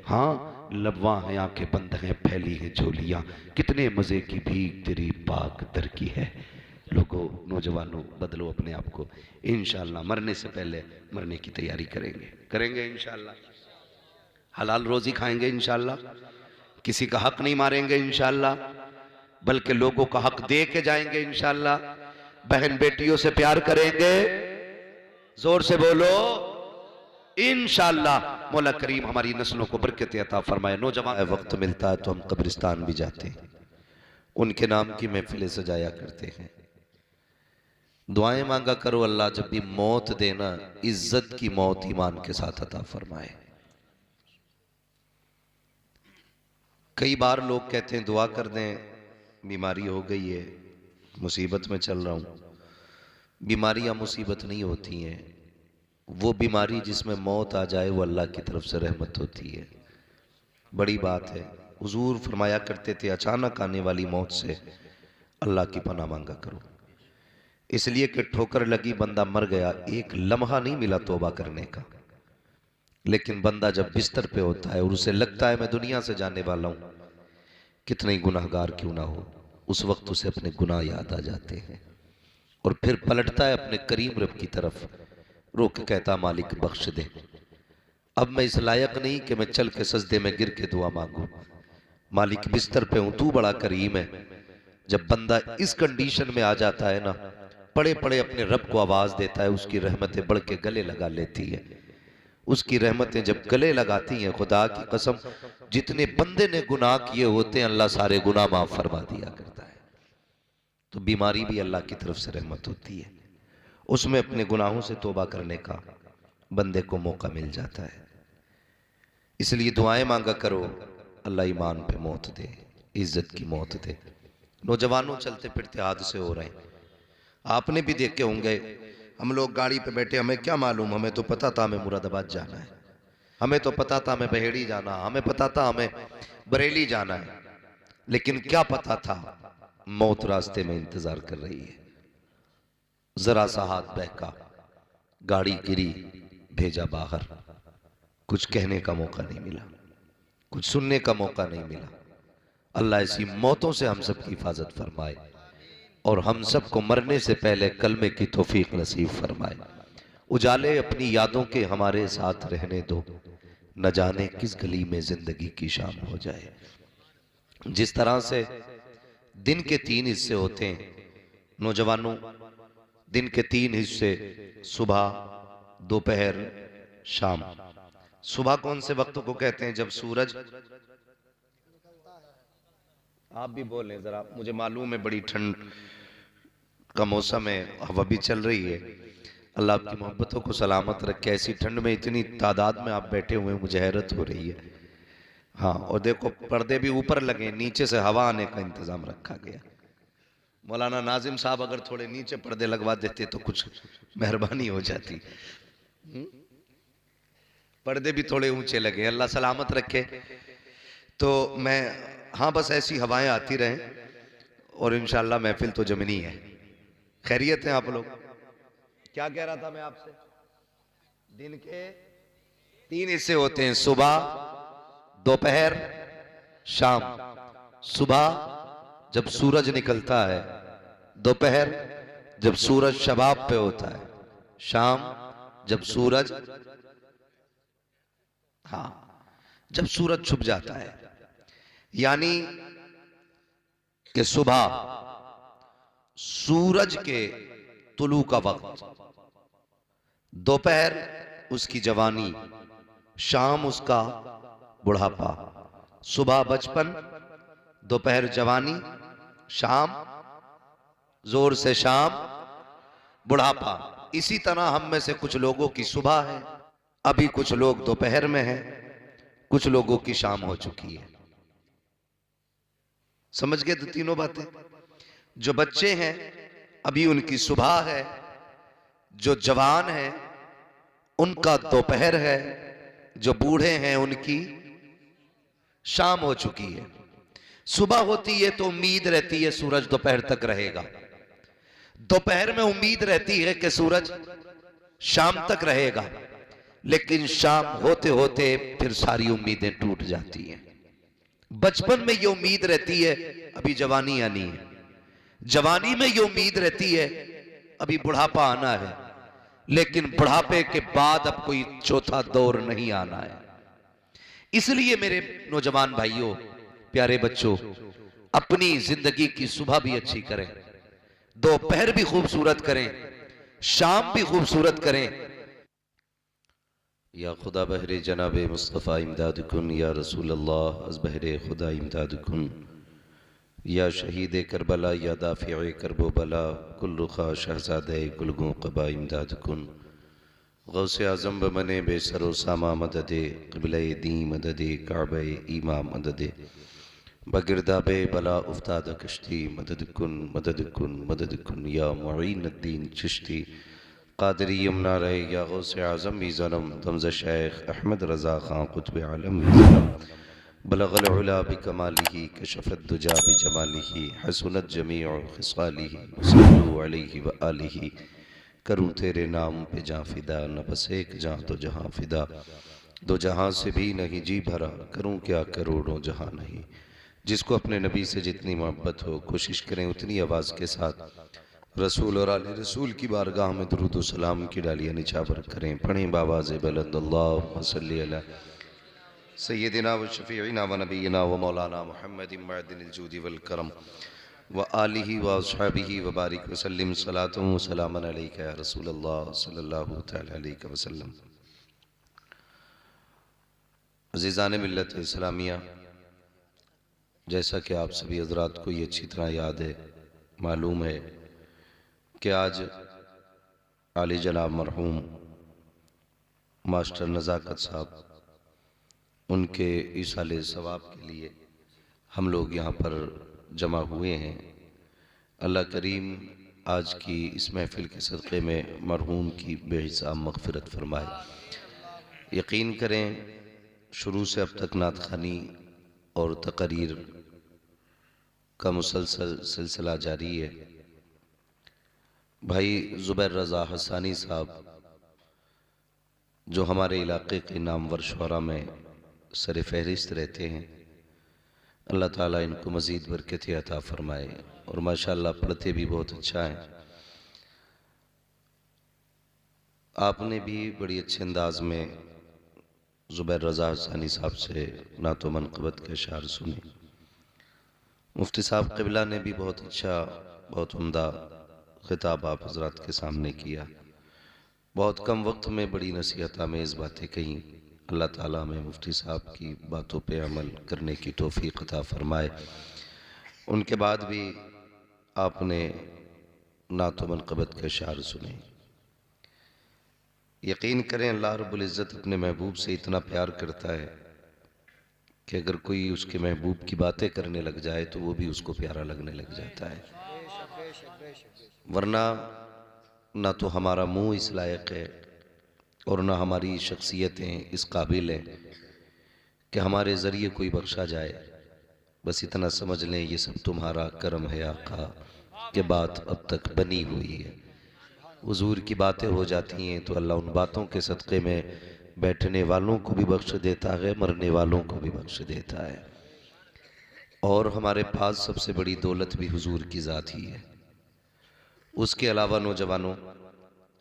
हाँ, लबवा हैं आंखें बंद हैं, फैली हैं झोलियां, कितने मजे की भीख तेरी पाक दर की है। लोगों, नौजवानों, बदलो अपने आप को। इंशाअल्लाह मरने से पहले मरने की तैयारी करेंगे इंशाअल्लाह। हलाल रोजी खाएंगे इंशाअल्लाह, किसी का हक नहीं मारेंगे इंशाअल्लाह, बल्कि लोगों का हक दे के जाएंगे इंशाअल्लाह। बहन बेटियों से प्यार करेंगे, जोर से बोलो इंशाअल्लाह। मौला करीम हमारी नस्लों को बरकत अता फरमाए। नौजवान, वक्त मिलता है तो हम कब्रिस्तान भी जाते हैं, उनके नाम की महफिलें सजाया करते हैं। दुआएं मांगा करो, अल्लाह जब भी मौत देना, इज्जत की मौत ईमान के साथ अता फरमाए। कई बार लोग कहते हैं दुआ कर दें, बीमारी हो गई है, मुसीबत में चल रहा हूं। बीमारियां मुसीबत नहीं होती हैं, वो बीमारी जिसमें मौत आ जाए वो अल्लाह की तरफ से रहमत होती है। बड़ी बात है। हुजूर फरमाया करते थे, अचानक आने वाली मौत से अल्लाह की पनाह मांगा करो, इसलिए कि ठोकर लगी, बंदा मर गया, एक लम्हा नहीं मिला तौबा करने का। लेकिन बंदा जब बिस्तर पे होता है और उसे लगता है मैं दुनिया से जाने वाला हूं, कितने ही गुनाहगार क्यों ना हो, उस वक्त उसे अपने गुनाह याद आ जाते हैं और फिर पलटता है अपने करीम रब की तरफ, रो के कहता मालिक बख्श दे, अब मैं इस लायक नहीं कि मैं चल के सजदे में गिर के दुआ मांगू। मालिक बिस्तर पे हूं, तू बड़ा करीम है। जब बंदा इस कंडीशन में आ जाता है ना, पड़े पड़े अपने रब को आवाज देता है, उसकी रहमतें बढ़ के गले लगा लेती है। उसकी रहमतें जब गले लगाती हैं, खुदा की कसम, जितने बंदे ने गुनाह किए होते हैं अल्लाह सारे गुनाह माफ फरमा दिया करता है। तो बीमारी भी अल्लाह की तरफ से रहमत होती है, उसमें अपने गुनाहों से तौबा करने का बंदे को मौका मिल जाता है। इसलिए दुआएं मांगा करो, अल्लाह ईमान पे मौत दे, इज्जत की मौत दे। नौजवानों, चलते फिरते हादसे हो रहे हैं, आपने भी देखे होंगे। हम लोग गाड़ी पे बैठे, हमें क्या मालूम, हमें तो पता था हमें मुरादाबाद जाना है, हमें तो पता था हमें बहेड़ी जाना, हमें पता था हमें बरेली जाना है, लेकिन क्या पता था मौत रास्ते में इंतजार कर रही है। जरा सा हाथ बहका, गाड़ी गिरी, भेजा बाहर, कुछ कहने का मौका नहीं मिला, कुछ सुनने का मौका नहीं मिला। अल्लाह ऐसी मौतों से हम सब की हिफाजत फरमाए और हम सबको मरने से पहले कलमे की तौफीक नसीब फरमाए। उजाले अपनी यादों के हमारे साथ रहने दो, न जाने किस गली में जिंदगी की शाम हो जाए। जिस तरह से दिन के 3 हिस्से होते हैं नौजवानों, दिन के 3 हिस्से, सुबह, दोपहर, शाम। सुबह कौन से वक्त को कहते हैं? जब सूरज, आप भी बोलें जरा, मुझे मालूम है बड़ी ठंड का मौसम है, हवा भी चल रही है। अल्लाह आपकी मोहब्बतों को सलामत रखे। ऐसी ठंड में इतनी तादाद में आप बैठे हुए हैं, मुझे हैरत हो रही है। हाँ, और देखो पर्दे भी ऊपर लगे, नीचे से हवा आने का इंतजाम रखा गया। मौलाना नाजिम साहब अगर थोड़े नीचे पर्दे लगवा देते तो कुछ मेहरबानी हो जाती। पर्दे भी थोड़े ऊंचे लगे, अल्लाह सलामत रखे। तो मैं, हाँ, बस ऐसी हवाएं आती रहें और इंशाअल्लाह महफिल तो जमनी है। खैरियत है आप लोग? क्या कह रहा था मैं आपसे? दिन के 3 हिस्से होते हैं, सुबह, दोपहर, शाम। सुबह जब सूरज निकलता है, दोपहर जब सूरज शबाब पे होता है, शाम जब सूरज, हाँ, जब सूरज छुप जाता है, यानी कि सुबह सूरज के तुलू का वक्त, दोपहर उसकी जवानी, शाम उसका बुढ़ापा। सुबह बचपन, दोपहर जवानी, शाम जोर से शाम बुढ़ापा। इसी तरह हम में से कुछ लोगों की सुबह है, अभी कुछ लोग दोपहर में हैं, कुछ लोगों की शाम हो चुकी है। समझ गए तो तीनों बातें। जो बच्चे हैं अभी उनकी सुबह है, जो जवान है उनका दोपहर है, जो बूढ़े हैं उनकी शाम हो चुकी है। सुबह होती है तो उम्मीद रहती है सूरज दोपहर तक रहेगा, दोपहर में उम्मीद रहती है कि सूरज शाम तक रहेगा, लेकिन शाम होते होते फिर सारी उम्मीदें टूट जाती हैं। बचपन में ये उम्मीद रहती है अभी जवानी आनी है, जवानी में ये उम्मीद रहती है अभी बुढ़ापा आना है, लेकिन बुढ़ापे के बाद अब कोई चौथा दौर नहीं आना है। इसलिए मेरे नौजवान भाइयों, प्यारे बच्चों, अपनी जिंदगी की सुबह भी अच्छी करें, दोपहर भी खूबसूरत करें, शाम भी खूबसूरत करें। या खुदा बहरे जनाब मुस्तफ़ा इमदादकुन, या रसूल अल्लाह अज़ बहरे खुदा इमदादकुन, या शहीद करबला, या दाफ़िए करबो बला, कुल्लु खा शहज़ादे कुलगों क़बा इमदादकुन, गौसे आज़म बमने बेसरो सामा मददे, क़िबले दी मददे, काबे ईमा मददे, बगिरदाबे बला उफ्ताद कश्ती, मददकुन मददकुन मददकुन, या मुईनुद्दीन चिश्ती कादरी यमुना रहे, या गौसे आज़म भी ज़नम दमज़ शेख अहमद रज़ा ख़ान क़ुत्ब आलम बलगल उला बिकमालिही, कशफ़त दुजा बिजमालिही, हसनत जमीउ ख़िसालिही, सल्लु अलैहि व आलिही। करूँ तेरे नाम पे जाँ फ़िदा, न बस एक जाँ तो जहाँ फ़िदा, दो जहाँ से भी नहीं जी भरा, करूँ क्या करोड़ों जहाँ नहीं। जिसको अपने नबी से जितनी मोहब्बत हो, कोशिश करें उतनी आवाज़ के साथ रसूल और आले रसूल की बारगाह में दुरूद व सलाम की डालियाँ निछावर करें। पढ़ें बावाज़ बुलंद, अल्लाहुम्मा सल्ली अला सय्यदिना व शफ़ीइना व नबीना व मौलाना मुहम्मदिन मअदिनिल जूदि वल करम व आलिहि व अस्हाबिहि व बारिक व सल्लिम सलातुन व सलामन अलैका या रसूल अल्लाह सल्लल्लाहु तआला अलैहि वसल्लम। अज़ीज़ान मिल्लत इस्लामिया, जैसा कि आप सभी हज़रात को ये अच्छी तरह याद है, मालूम है कि आज आली जनाब मरहूम मास्टर नज़ाकत साहब, उनके इसाले सवाब के लिए हम लोग यहाँ पर जमा हुए हैं। अल्लाह करीम आज की इस महफ़िल के सदक़े में मरहूम की बेहिसाब मग़फ़िरत फ़रमाए। यकीन करें शुरू से अब तक नात ख़ानी और तक़रीर का मुसलसल सिलसिला जारी है। भाई ज़ुबैर रज़ा हसानी साहब, जो हमारे इलाक़े के नामवर शुअरा में सर फहरिस्त रहते हैं, अल्लाह ताला इनको मज़ीद बरकत अता फ़रमाए, और माशाअल्लाह पढ़ते भी बहुत अच्छा है। आपने भी बड़ी अच्छे अंदाज में ज़ुबैर रज़ा हसानी साहब से नातो मनक़बत के अशार सुने। मुफ्ती साहब क़िबला ने भी बहुत अच्छा, बहुत उम्दा ख़िताब आप हज़रात के सामने किया। बहुत कम वक्त में बड़ी नसीहत आमेज़ बातें कहीं। अल्लाह ताला हमें मुफ्ती साहब की बातों पे अमल करने की तौफ़ीक़ अता फ़रमाए। उनके बाद भी आपने नातो मनक़बत के अशार सुने। यकीन करें अल्लाह रब्बुल इज़्ज़त अपने महबूब से इतना प्यार करता है कि अगर कोई उसके महबूब की बातें करने लग जाए तो वो भी उसको प्यारा लगने लग जाता है। वरना ना तो हमारा मुँह इस लायक है और ना हमारी शख्सियतें इस काबिल हैं कि हमारे ज़रिए कोई बख्शा जाए। बस इतना समझ लें ये सब तुम्हारा करम है आका, कि बात अब तक बनी हुई है। हुजूर की बातें हो जाती हैं तो अल्लाह उन बातों के सदक़े में बैठने वालों को भी बख्श देता है, मरने वालों को भी बख्श देता है। और हमारे पास सबसे बड़ी दौलत भी हुजूर की ज़ात ही है। उसके अलावा नौजवानों,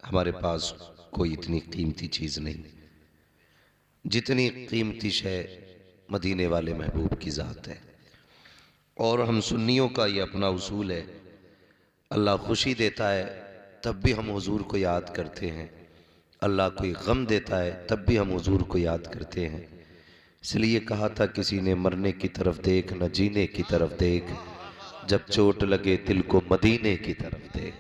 हमारे पास कोई इतनी कीमती चीज़ नहीं जितनी कीमती शय मदीने वाले महबूब की ज़ात है। और हम सुन्नियों का ये अपना उसूल है, अल्लाह खुशी देता है तब भी हम हुजूर को याद करते हैं, अल्लाह कोई गम देता है तब भी हम हुजूर को याद करते हैं। इसलिए कहा था किसी ने, मरने की तरफ देख न जीने की तरफ देख, जब चोट लगे दिल को मदीने की तरफ देख।